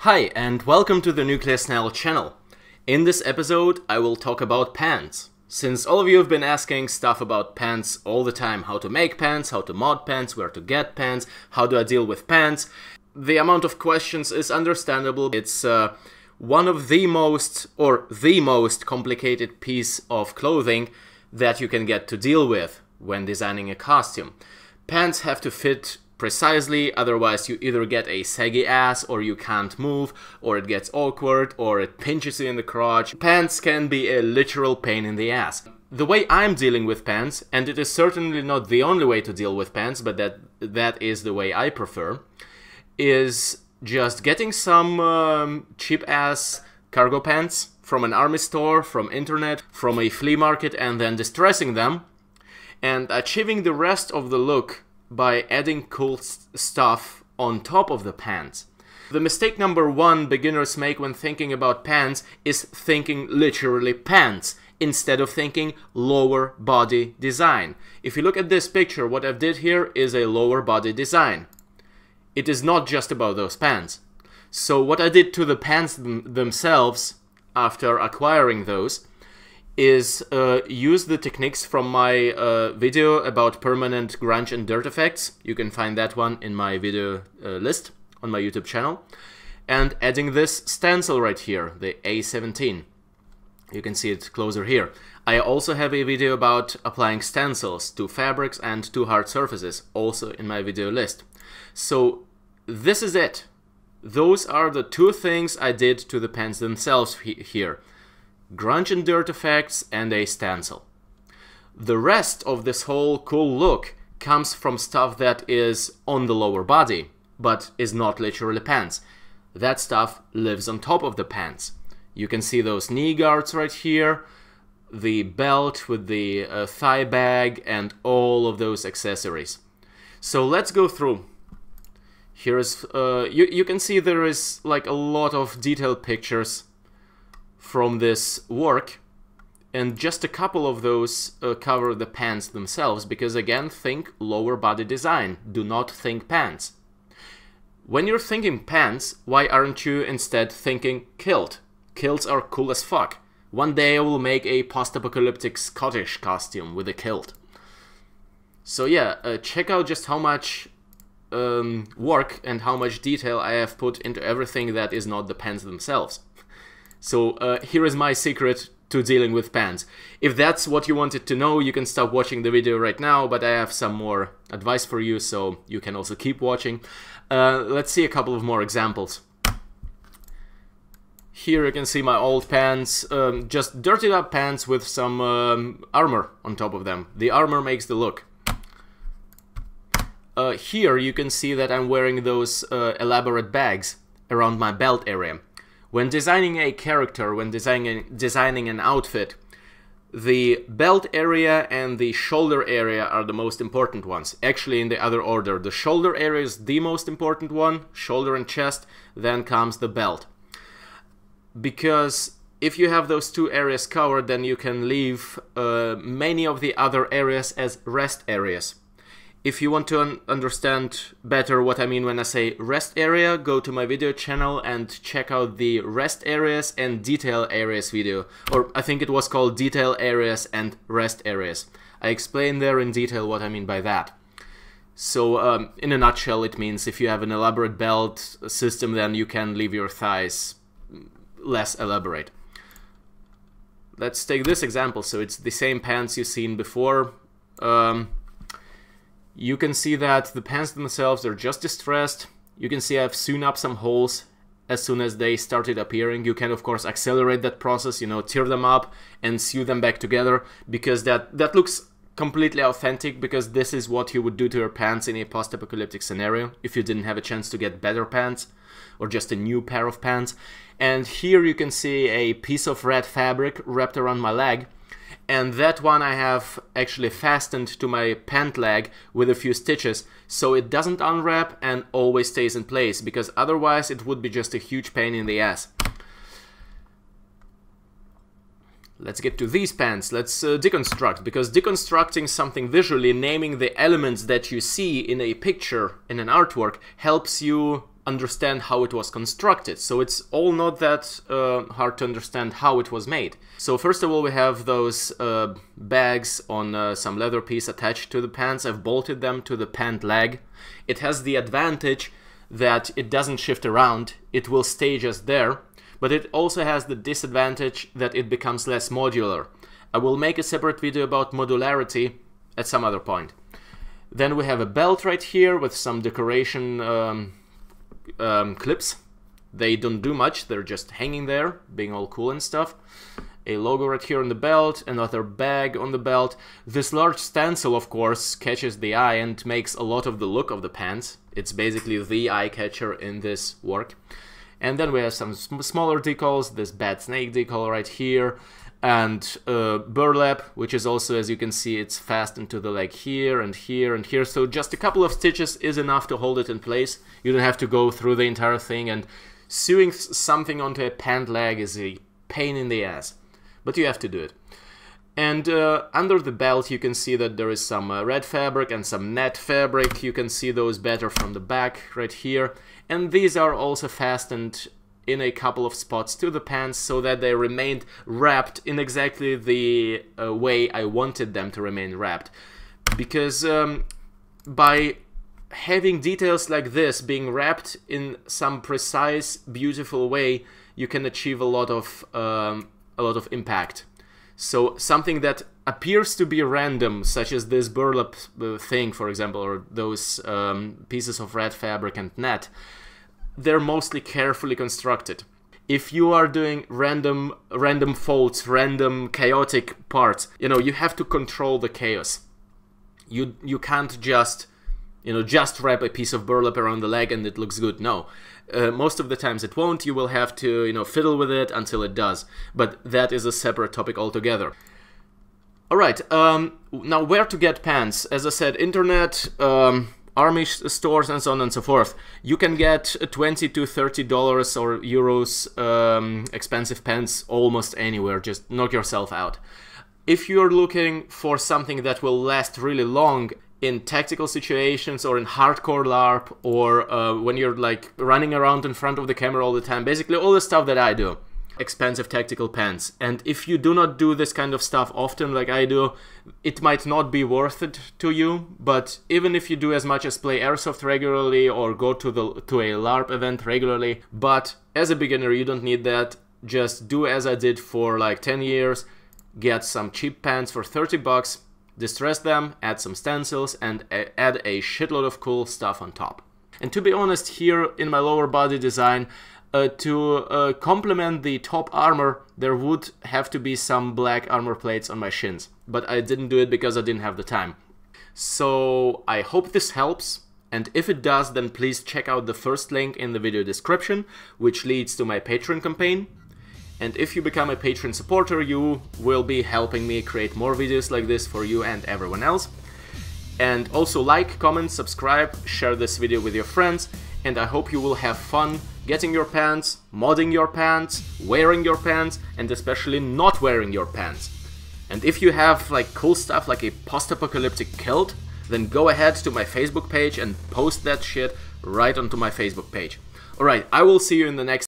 Hi, and welcome to the Nuclear Snail channel. In this episode, I will talk about pants. Since all of you have been asking stuff about pants all the time, how to make pants, how to mod pants, where to get pants, how do I deal with pants, the amount of questions is understandable. It's one of the most complicated piece of clothing that you can get to deal with when designing a costume. Pants have to fit precisely, otherwise you either get a saggy ass, or you can't move, or it gets awkward, or it pinches you in the crotch. Pants can be a literal pain in the ass. The way I'm dealing with pants, and it is certainly not the only way to deal with pants, but that is the way I prefer, is just getting some cheap-ass cargo pants from an army store, from internet, from a flea market, and then distressing them, and achieving the rest of the look by adding cool stuff on top of the pants. The mistake number one beginners make when thinking about pants is thinking literally pants instead of thinking lower body design. If you look at this picture, what I've did here is a lower body design. It is not just about those pants. So what I did to the pants themselves after acquiring those is use the techniques from my video about permanent grunge and dirt effects. You can find that one in my video list on my YouTube channel. And adding this stencil right here, the A17. You can see it closer here. I also have a video about applying stencils to fabrics and to hard surfaces, also in my video list. So this is it. Those are the two things I did to the pants themselves here. Grunge and dirt effects and a stencil. The rest of this whole cool look comes from stuff that is on the lower body, but is not literally pants. That stuff lives on top of the pants. You can see those knee guards right here, the belt with the thigh bag, and all of those accessories. So let's go through. Here is, you can see there is like a lot of detailed pictures from this work, and just a couple of those cover the pants themselves, because again, think lower body design, do not think pants. When you're thinking pants, why aren't you instead thinking kilt? Kilts are cool as fuck. One day I will make a post-apocalyptic Scottish costume with a kilt. So yeah, check out just how much work and how much detail I have put into everything that is not the pants themselves. So here is my secret to dealing with pants. If that's what you wanted to know, you can stop watching the video right now, but I have some more advice for you, so you can also keep watching. Let's see a couple of more examples. Here you can see my old pants, just dirtied up pants with some armor on top of them. The armor makes the look. Here you can see that I'm wearing those elaborate bags around my belt area. When designing a character, when designing an outfit, the belt area and the shoulder area are the most important ones. Actually, in the other order. The shoulder area is the most important one, shoulder and chest, then comes the belt. Because if you have those two areas covered, then you can leave many of the other areas as rest areas. If you want to understand better what I mean when I say rest area, go to my video channel and check out the rest areas and detail areas video. Or I think it was called detail areas and rest areas. I explain there in detail what I mean by that. So in a nutshell, it means if you have an elaborate belt system, then you can leave your thighs less elaborate. Let's take this example. So it's the same pants you've seen before. You can see that the pants themselves are just distressed. You can see I've sewn up some holes as soon as they started appearing. You can of course accelerate that process, you know, tear them up and sew them back together, because that looks completely authentic, because this is what you would do to your pants in a post-apocalyptic scenario if you didn't have a chance to get better pants or just a new pair of pants. And here you can see a piece of red fabric wrapped around my leg. And that one I have actually fastened to my pant leg with a few stitches, so it doesn't unwrap and always stays in place, because otherwise it would be just a huge pain in the ass. Let's get to these pants. Let's deconstruct, because deconstructing something visually, naming the elements that you see in a picture, in an artwork, helps you understand how it was constructed. So it's all not that hard to understand how it was made. So first of all, we have those bags on some leather piece attached to the pants. I've bolted them to the pant leg. It has the advantage that it doesn't shift around. It will stay just there. But it also has the disadvantage that it becomes less modular. I will make a separate video about modularity at some other point. Then we have a belt right here with some decoration clips. They don't do much, they're just hanging there, being all cool and stuff. A logo right here on the belt, another bag on the belt. This large stencil, of course, catches the eye and makes a lot of the look of the pants. It's basically the eye catcher in this work. And then we have some smaller decals, this bad snake decal right here, and burlap, which is also, as you can see, it's fastened to the leg here and here and here. So just a couple of stitches is enough to hold it in place. You don't have to go through the entire thing, and sewing something onto a pant leg is a pain in the ass, but you have to do it. And under the belt you can see that there is some red fabric and some net fabric. You can see those better from the back right here. And these are also fastened in a couple of spots to the pants so that they remained wrapped in exactly the way I wanted them to remain wrapped. Because by having details like this being wrapped in some precise, beautiful way, you can achieve a lot of impact. So something that appears to be random, such as this burlap thing, for example, or those pieces of red fabric and net, they're mostly carefully constructed. If you are doing random folds, random chaotic parts, you have to control the chaos. You can't just wrap a piece of burlap around the leg and it looks good. No. Most of the times it won't. You will have to, fiddle with it until it does. But that is a separate topic altogether. Alright, now where to get pants? As I said, internet, army stores and so on and so forth. You can get $20 to $30 or euros expensive pants almost anywhere. Just knock yourself out. If you're looking for something that will last really long in tactical situations or in hardcore LARP, or when you're like running around in front of the camera all the time, basically all the stuff that I do, expensive tactical pants. And if you do not do this kind of stuff often like I do, it might not be worth it to you. But even if you do as much as play airsoft regularly or go to a LARP event regularly, but as a beginner you don't need that. Just do as I did for like 10 years, get some cheap pants for 30 bucks, distress them, add some stencils, and add a shitload of cool stuff on top. And to be honest, here in my lower body design, to complement the top armor, there would have to be some black armor plates on my shins. But I didn't do it because I didn't have the time. So I hope this helps. And if it does, then please check out the first link in the video description, which leads to my Patreon campaign. And if you become a Patreon supporter, you will be helping me create more videos like this for you and everyone else. And also like, comment, subscribe, share this video with your friends, and I hope you will have fun getting your pants, modding your pants, wearing your pants, and especially not wearing your pants. And if you have like cool stuff like a post-apocalyptic kilt, then go ahead to my Facebook page and post that shit right onto my Facebook page. Alright, I will see you in the next